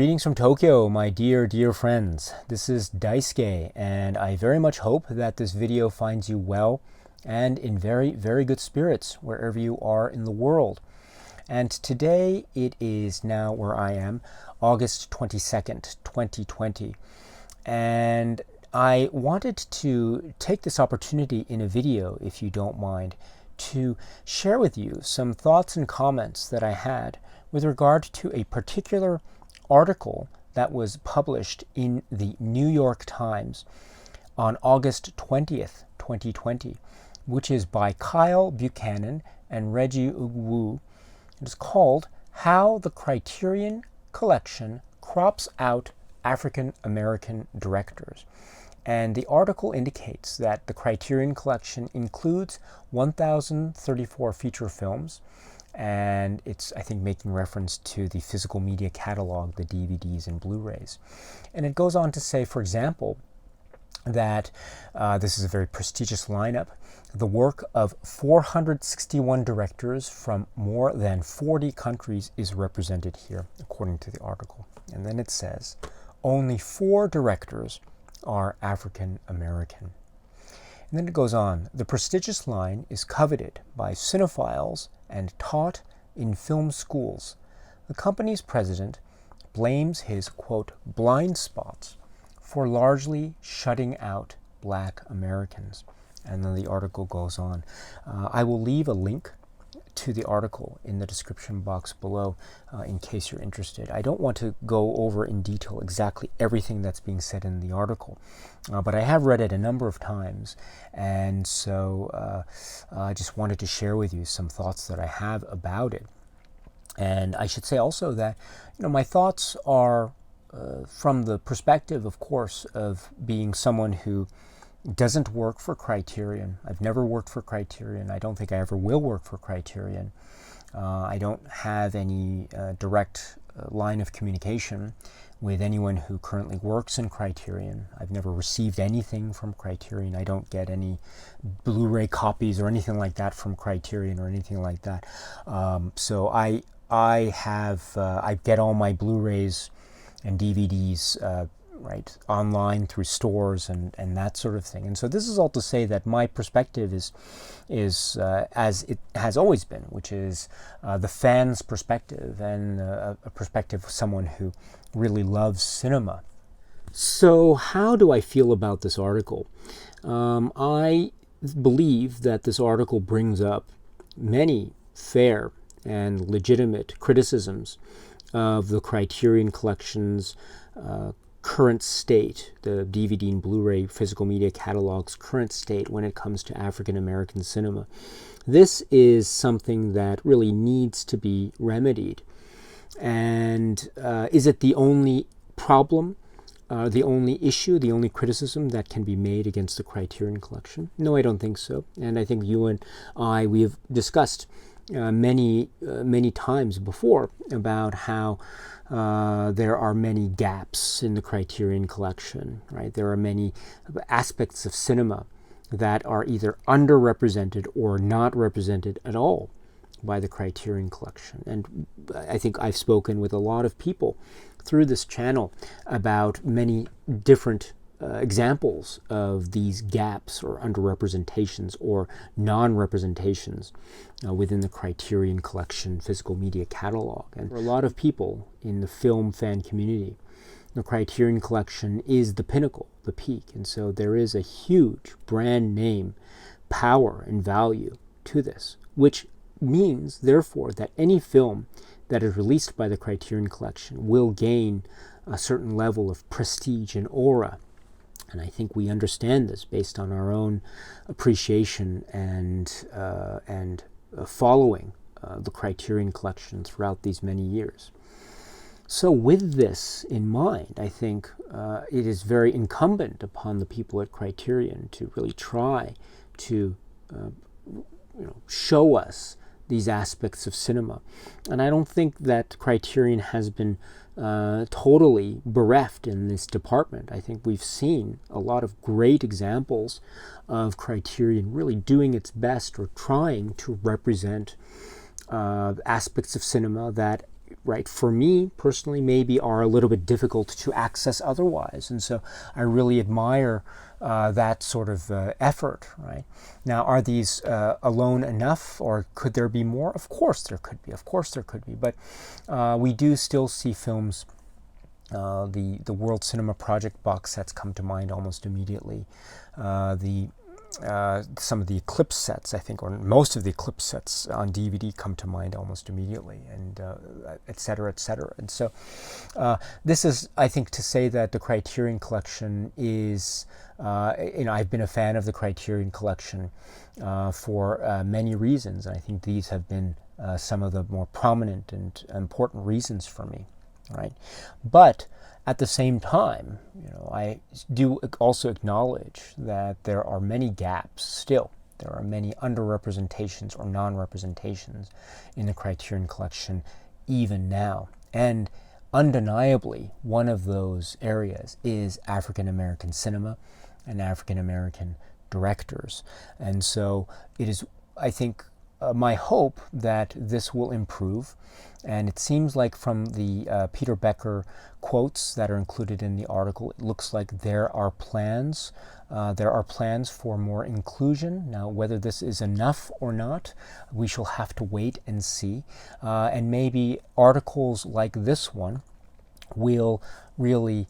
Greetings from Tokyo, my dear friends. This is Daisuke, and I very much hope that this video finds you well and in very good spirits wherever you are in the world. And today it is now where I am, August 22nd, 2020. And I wanted to take this opportunity in a video, if you don't mind, to share with you some thoughts and comments that I had with regard to a particular article that was published in the New York Times on August 20th, 2020, which is by Kyle Buchanan and Reggie Wu. It is called How the Criterion Collection Crops Out African American Directors. And the article indicates that the Criterion Collection includes 1,034 feature films, and it's, I think, making reference to the physical media catalog, the DVDs and Blu-rays. And it goes on to say, for example, that this is a very prestigious lineup. The work of 461 directors from more than 40 countries is represented here, according to the article. And then it says, only 4 directors are African American. And then it goes on, the prestigious line is coveted by cinephiles and taught in film schools. The company's president blames his, quote, blind spots for largely shutting out Black Americans. And then the article goes on. I will leave a link to the article in the description box below in case you're interested. I don't want to go over in detail exactly everything that's being said in the article, but I have read it a number of times, and so I just wanted to share with you some thoughts that I have about it. And I should say also that, my thoughts are from the perspective, of course, of being someone who doesn't work for Criterion. I've never worked for Criterion. I don't think I ever will work for Criterion. I don't have any direct line of communication with anyone who currently works in Criterion. I've never received anything from Criterion. I don't get any Blu-ray copies or anything like that from Criterion or anything like that. So I get all my Blu-rays and DVDs right, online through stores and that sort of thing. And so this is all to say that my perspective is as it has always been, which is the fan's perspective and a perspective of someone who really loves cinema. So how do I feel about this article? I believe that this article brings up many fair and legitimate criticisms of the Criterion Collection's current state, the DVD and Blu-ray physical media catalog's current state when it comes to African American cinema. This is something that really needs to be remedied. And is it the only problem, the only issue, the only criticism that can be made against the Criterion Collection? No, I don't think so. And I think you and I, we have discussed many times before about how there are many gaps in the Criterion Collection, right? There are many aspects of cinema that are either underrepresented or not represented at all by the Criterion Collection. And I think I've spoken with a lot of people through this channel about many different examples of these gaps or underrepresentations or non-representations within the Criterion Collection physical media catalog. And for a lot of people in the film fan community, the Criterion Collection is the pinnacle, the peak. And so there is a huge brand name power and value to this, which means, therefore, that any film that is released by the Criterion Collection will gain a certain level of prestige and aura. And I think we understand this based on our own appreciation and following the Criterion Collection throughout these many years. So with this in mind, I think it is very incumbent upon the people at Criterion to really try to show us these aspects of cinema. And I don't think that Criterion has been totally bereft in this department. I think we've seen a lot of great examples of Criterion really doing its best or trying to represent aspects of cinema that right, for me personally, maybe are a little bit difficult to access otherwise. And so I really admire that sort of effort, right? Now, are these alone enough, or could there be more? Of course there could be. Of course there could be. But we do still see films. The World Cinema Project box sets come to mind almost immediately. Some of the Eclipse sets, I think, or most of the Eclipse sets on DVD come to mind almost immediately, and et cetera, et cetera. And so this is, I think, to say that the Criterion Collection is, I've been a fan of the Criterion Collection for many reasons. I think these have been some of the more prominent and important reasons for me, right? But at the same time, I do also acknowledge that there are many gaps still. There are many underrepresentations or non-representations in the Criterion Collection even now. And undeniably, one of those areas is African American cinema and African American directors. And so it is, I think, my hope that this will improve. And it seems like from the Peter Becker quotes that are included in the article, it looks like there are plans. There are plans for more inclusion. Now, whether this is enough or not, we shall have to wait and see. And maybe articles like this one will really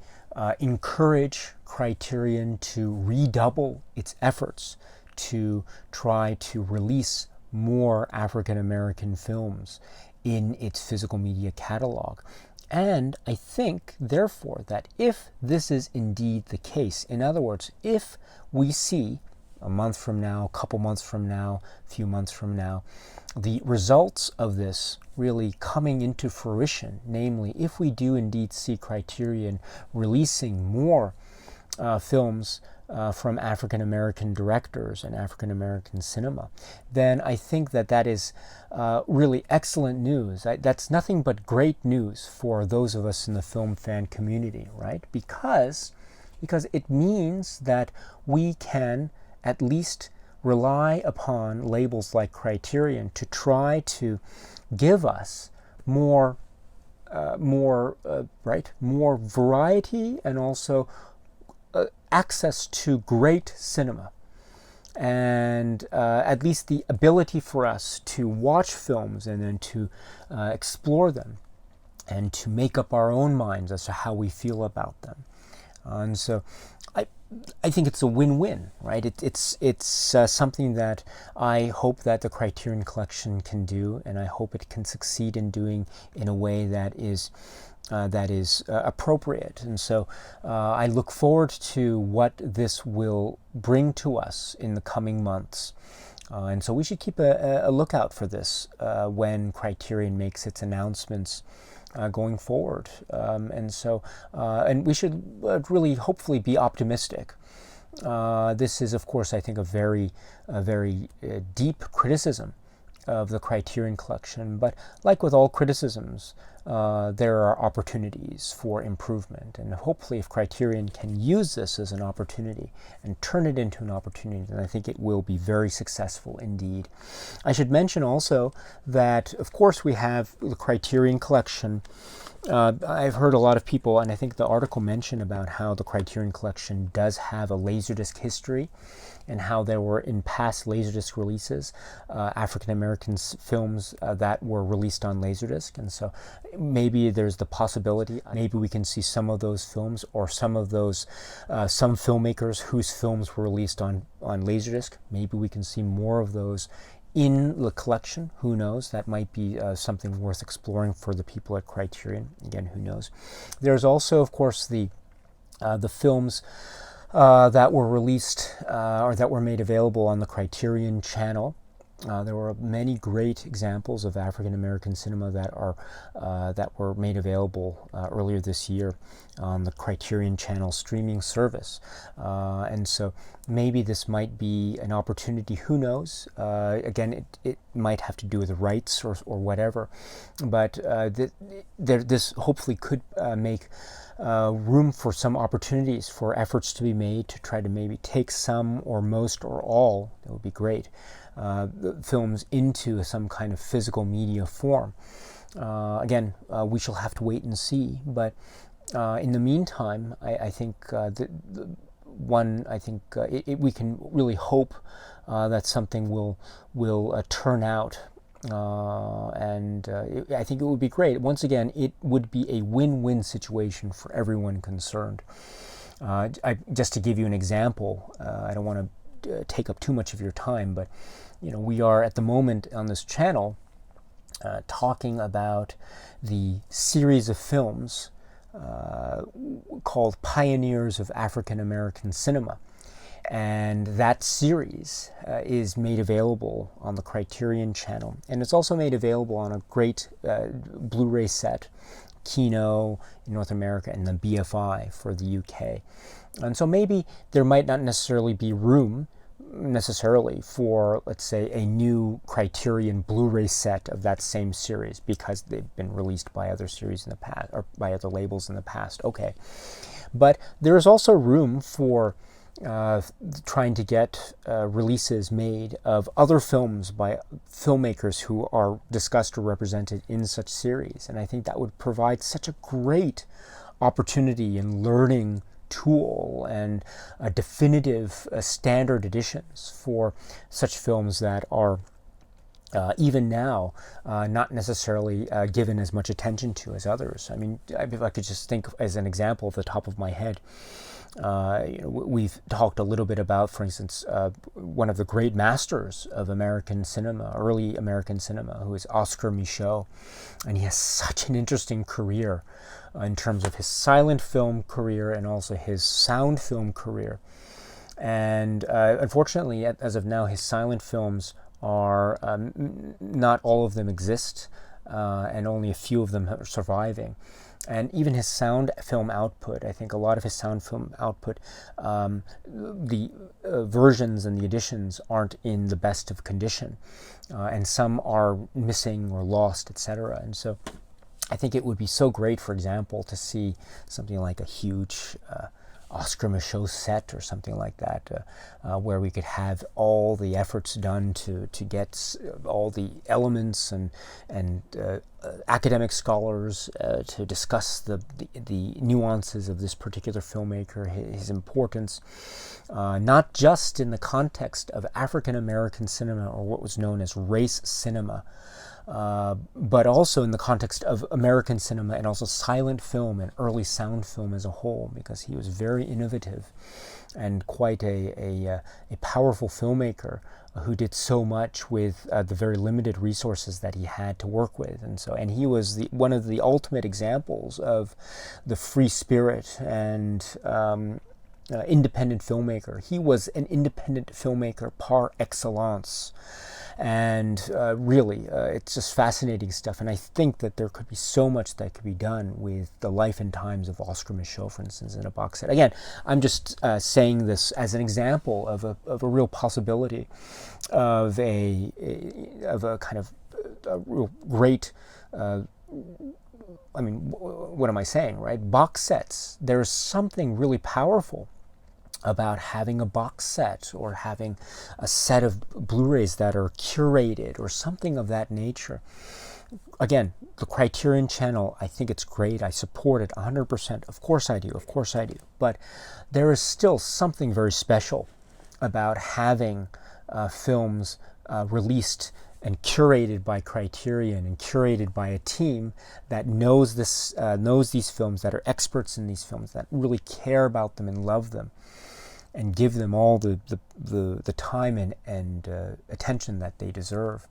encourage Criterion to redouble its efforts to try to release more African American films in its physical media catalog. And I think, therefore, that if this is indeed the case, in other words, if we see a month from now, a couple months from now, a few months from now, the results of this really coming into fruition, namely, if we do indeed see Criterion releasing more films from African American directors and African American cinema, then I think that that is really excellent news. That's nothing but great news for those of us in the film fan community, right? Because it means that we can at least rely upon labels like Criterion to try to give us more variety and also access to great cinema, and at least the ability for us to watch films and then to explore them and to make up our own minds as to how we feel about them. And so I think it's a win-win, right? It's something that I hope that the Criterion Collection can do, and I hope it can succeed in doing in a way that is appropriate. And so I look forward to what this will bring to us in the coming months. And so we should keep a lookout for this when Criterion makes its announcements going forward. And we should really hopefully be optimistic. This is, of course, I think a very deep criticism of the Criterion Collection, but like with all criticisms, there are opportunities for improvement, and hopefully if Criterion can use this as an opportunity and turn it into an opportunity, then I think it will be very successful indeed. I should mention also that, of course, we have the Criterion Collection. I've heard a lot of people, and I think the article mentioned about how the Criterion Collection does have a Laserdisc history, and how there were in past Laserdisc releases African American films that were released on Laserdisc. And so maybe there's the possibility, maybe we can see some of those films, or some of those, some filmmakers whose films were released on Laserdisc. Maybe we can see more of those in the collection. Who knows? That might be something worth exploring for the people at Criterion. Again, who knows? There's also, of course, the films that were released or that were made available on the Criterion channel. There were many great examples of African American cinema that were made available earlier this year on the Criterion channel streaming service. And so maybe this might be an opportunity, who knows? Again, it might have to do with the rights or whatever, but this hopefully could make room for some opportunities for efforts to be made to try to maybe take some or most or all, that would be great, the films into some kind of physical media form. Again, we shall have to wait and see. But in the meantime, I think we can really hope that something will turn out, I think it would be great. Once again, it would be a win-win situation for everyone concerned. Just to give you an example, I don't want to take up too much of your time, but we are at the moment on this channel talking about the series of films called Pioneers of African American Cinema. And that series is made available on the Criterion channel. And it's also made available on a great Blu-ray set, Kino in North America and the BFI for the UK. And so maybe there might not necessarily be room for, let's say, a new Criterion Blu-ray set of that same series because they've been released by other series in the past or by other labels in the past. Okay. But there is also room for trying to get releases made of other films by filmmakers who are discussed or represented in such series. And I think that would provide such a great opportunity and learning tool and definitive standard editions for such films that are even now not necessarily given as much attention to as others. I mean, if I could just think as an example off the top of my head, we've talked a little bit about, for instance, one of the great masters of American cinema, early American cinema, who is Oscar Micheaux, and he has such an interesting career in terms of his silent film career and also his sound film career. And unfortunately, as of now, his silent films are not all of them exist, and only a few of them are surviving. And even his sound film output, I think a lot of his sound film output, the versions and the editions aren't in the best of condition, and some are missing or lost, etc. And so I think it would be so great, for example, to see something like a huge Oscar Micheaux set or something like that, where we could have all the efforts done to get all the elements and academic scholars to discuss the nuances of this particular filmmaker, his importance, not just in the context of African American cinema or what was known as race cinema, but also in the context of American cinema and also silent film and early sound film as a whole, because he was very innovative and quite a powerful filmmaker who did so much with the very limited resources that he had to work with. And he was one of the ultimate examples of the free spirit and independent filmmaker. He was an independent filmmaker par excellence. And really, it's just fascinating stuff. And I think that there could be so much that could be done with the life and times of Oscar Micheaux, for instance, in a box set. Again, I'm just saying this as an example of a real possibility of a kind of a real great. I mean, what am I saying, right? Box sets. There's something really powerful about having a box set or having a set of Blu-rays that are curated or something of that nature. Again, the Criterion channel, I think it's great. I support it 100%. Of course I do. Of course I do. But there is still something very special about having films released and curated by Criterion and curated by a team that knows these films, that are experts in these films, that really care about them and love them, and give them all the time and attention that they deserve.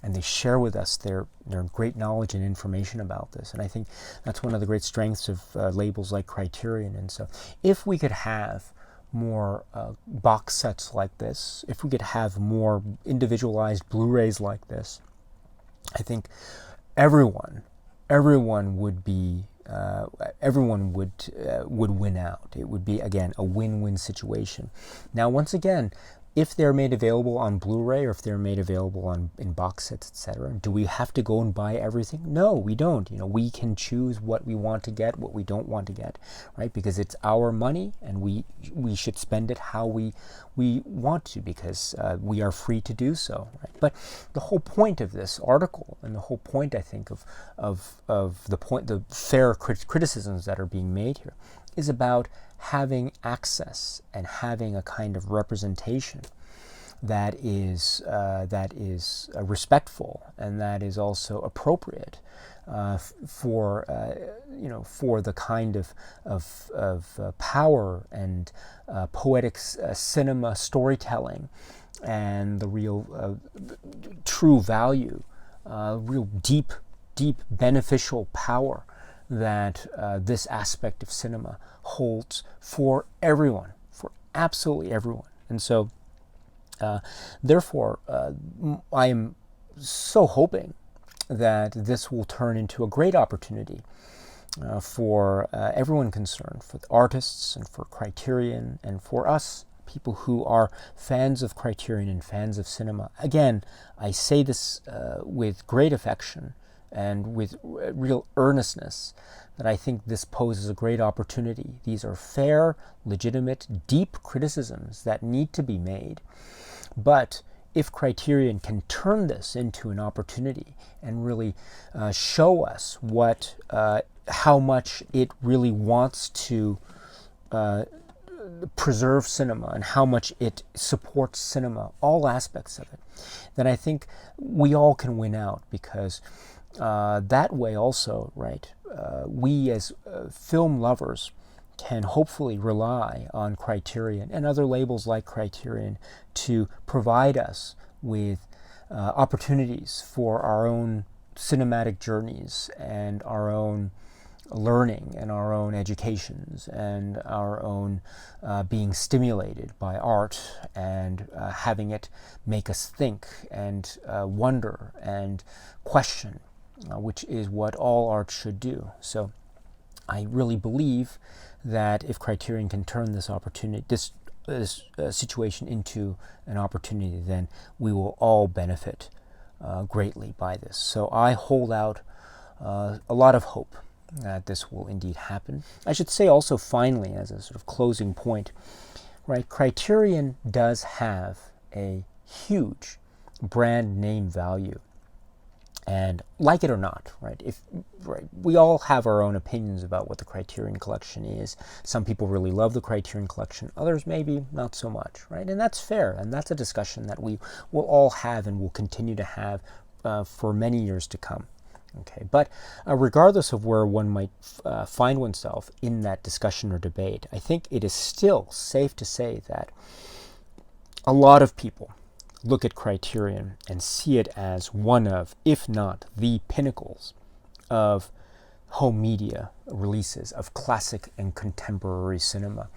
And they share with us their great knowledge and information about this. And I think that's one of the great strengths of labels like Criterion. And so if we could have more box sets like this, if we could have more individualized Blu-rays like this, I think everyone would be everyone would win out. It would be, again, a win-win situation. Now, once again, if they're made available on Blu-ray or if they're made available in box sets, etc., do we have to go and buy everything? No, we don't. We can choose what we want to get, what we don't want to get, right? Because it's our money, and we should spend it how we want to, because we are free to do so, right? But the whole point of this article, and the whole point, I think, of the fair criticisms that are being made here, is about having access and having a kind of representation that is respectful, and that is also appropriate for the kind of power and poetic cinema storytelling, and the real true value, real deep beneficial power that this aspect of cinema holds for everyone, for absolutely everyone. And so therefore, I am so hoping that this will turn into a great opportunity for everyone concerned, for the artists and for Criterion, and for us, people who are fans of Criterion and fans of cinema. Again, I say this with great affection and with real earnestness, that I think this poses a great opportunity. These are fair, legitimate, deep criticisms that need to be made. But if Criterion can turn this into an opportunity and really show us how much it really wants to preserve cinema, and how much it supports cinema, all aspects of it, then I think we all can win out, because that way also, right, we as film lovers can hopefully rely on Criterion and other labels like Criterion to provide us with opportunities for our own cinematic journeys, and our own learning, and our own educations, and our own being stimulated by art, and having it make us think and wonder and question, which is what all art should do. So I really believe that if Criterion can turn this opportunity, this situation into an opportunity, then we will all benefit greatly by this. So I hold out a lot of hope that this will indeed happen. I should say also, finally, as a sort of closing point, right, Criterion does have a huge brand name value. And like it or not, right, we all have our own opinions about what the Criterion Collection is. Some people really love the Criterion Collection, others maybe not so much, right? And that's fair, and that's a discussion that we will all have and will continue to have for many years to come. Okay, but regardless of where one might find oneself in that discussion or debate, I think it is still safe to say that a lot of people look at Criterion and see it as one of, if not the pinnacles of home media releases, of classic and contemporary cinema.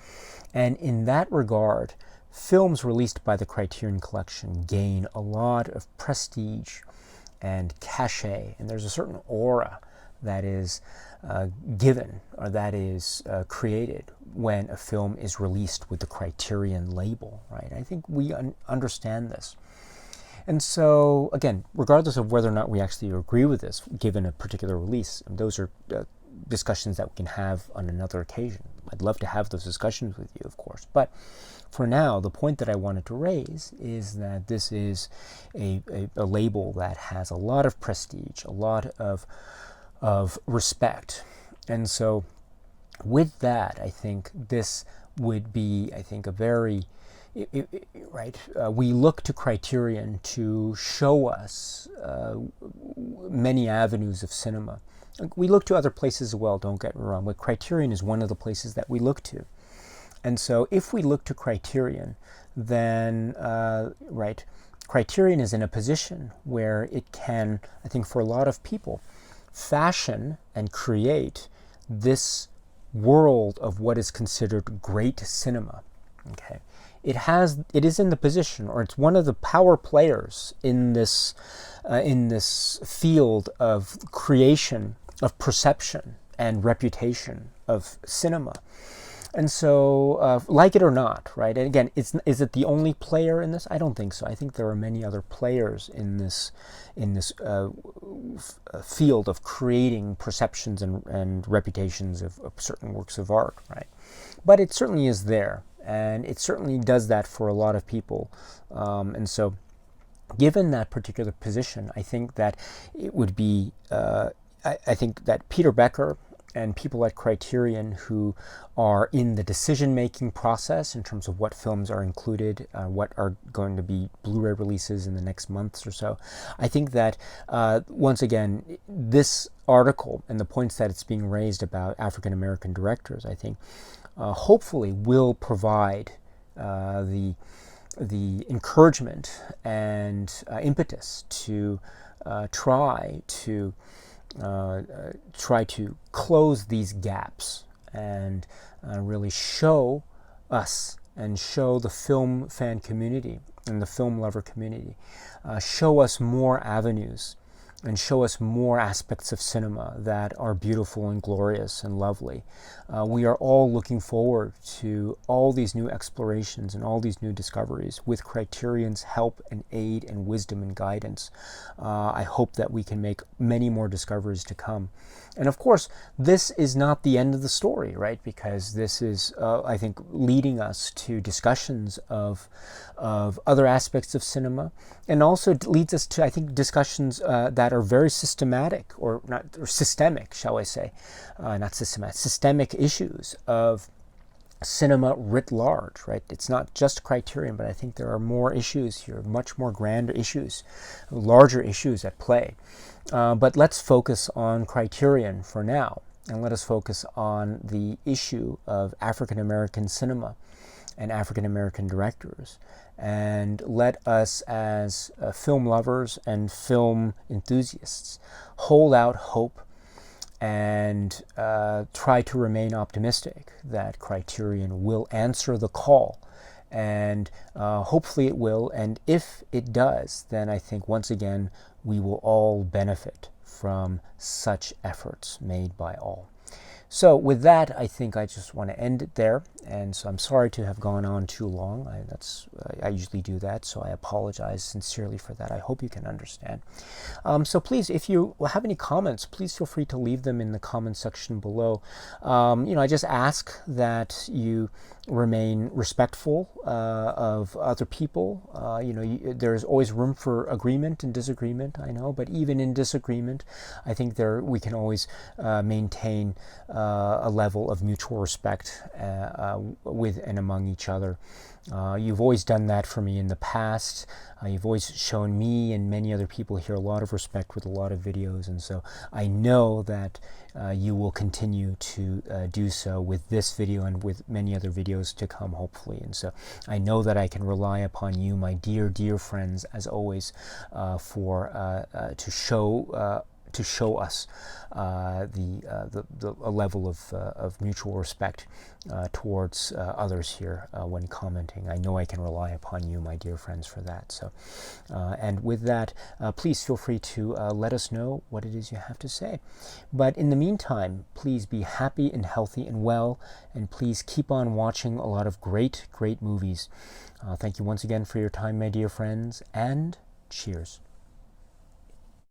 And in that regard, films released by the Criterion Collection gain a lot of prestige and cachet, and there's a certain aura that is given, or that is created when a film is released with the Criterion label, right? I think we understand this. And so, again, regardless of whether or not we actually agree with this, given a particular release, and those are discussions that we can have on another occasion. I'd love to have those discussions with you, of course. But for now, the point that I wanted to raise is that this is a label that has a lot of prestige, a lot of respect. And so with that, I think this would be, I think, a very, we look to Criterion to show us many avenues of cinema. We look to other places as well, don't get me wrong, but Criterion is one of the places that we look to. And so if we look to Criterion, then, Criterion is in a position where it can, I think for a lot of people, fashion and create this world of what is considered great cinema. Okay, it is in the position, or it's one of the power players in this field of creation, of perception and reputation of cinema. And so, like it or not, right? And again, is it the only player in this? I don't think so. I think there are many other players in this field of creating perceptions and reputations of certain works of art, right? But it certainly is there, and it certainly does that for a lot of people. And so, given that particular position, I think that it would be, I think that Peter Becker and people at Criterion who are in the decision-making process in terms of what films are included, what are going to be Blu-ray releases in the next months or so, I think that, once again, this article and the points that it's being raised about African-American directors, I think, hopefully will provide the encouragement and impetus to try to close these gaps and really show us and show the film fan community and the film lover community, show us more avenues and show us more aspects of cinema that are beautiful and glorious and lovely. We are all looking forward to all these new explorations and all these new discoveries with Criterion's help and aid and wisdom and guidance. I hope that we can make many more discoveries to come. And of course, this is not the end of the story, right? Because this is, I think, leading us to discussions of other aspects of cinema, and also leads us to, I think, discussions that are very systematic, or systemic, shall I say, not systematic, systemic issues of cinema writ large, right? It's not just Criterion, but I think there are more issues here, much more grander issues, larger issues at play. But let's focus on Criterion for now, and let us focus on the issue of African American cinema and African American directors. And let us, as film lovers and film enthusiasts, hold out hope and try to remain optimistic that Criterion will answer the call. And hopefully it will. And if it does, then I think once again we will all benefit from such efforts made by all. So with that, I think I just want to end it there. And so I'm sorry to have gone on too long. I usually do that, so I apologize sincerely for that. I hope you can understand. So please, if you have any comments, please feel free to leave them in the comment section below. I just ask that you remain respectful of other people. There's always room for agreement and disagreement, I know, but even in disagreement, I think we can always maintain a level of mutual respect with and among each other. You've always done that for me in the past. You've always shown me and many other people here a lot of respect with a lot of videos, and so I know that you will continue to do so with this video and with many other videos to come, hopefully. And so I know that I can rely upon you, my dear, dear friends, as always, to show us a level of mutual respect towards others here when commenting. I know I can rely upon you, my dear friends, for that. So, and with that, please feel free to let us know what it is you have to say. But in the meantime, please be happy and healthy and well, and please keep on watching a lot of great, great movies. Thank you once again for your time, my dear friends, and cheers.